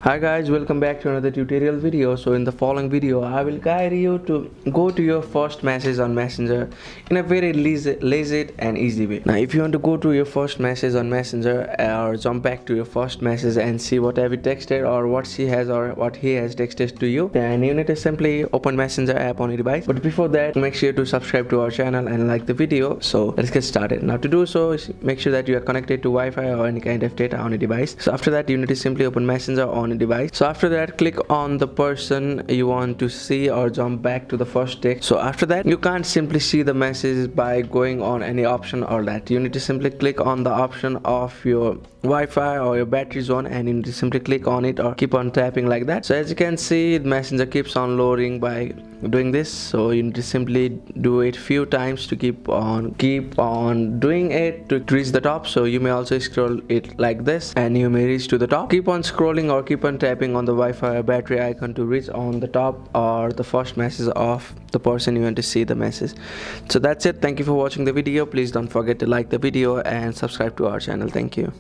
Hi guys, welcome back to another tutorial video. So in the following video I will guide you to go to your first message on Messenger in a very lazy and easy way. Now if you want to go to your first message on Messenger or jump back to your first message and see what have you texted or what she has or what he has texted to you, then you need to simply open Messenger app on your device. But before that, make sure to subscribe to our channel and like the video. So let's get started. Now to do so, make sure that you are connected to Wi-Fi or any kind of data on your device. So after that, you need to simply open Messenger on your device. So after that, click on the person you want to see or jump back to the first text. So after that, you can't simply see the message by going on any option or that. You need to simply click on the option of your Wi-Fi or your battery zone, and you need to simply click on it or keep on tapping like that. So as you can see, Messenger keeps on loading by doing this. So you need to simply do it few times to keep on doing it to reach the top. So you may also scroll it like this and you may reach to the top. Keep on scrolling or keep on tapping on the Wi-Fi or battery icon to reach on the top or the first message of the person you want to see the message. So that's it. Thank you for watching the video. Please don't forget to like the video and subscribe to our channel. Thank you.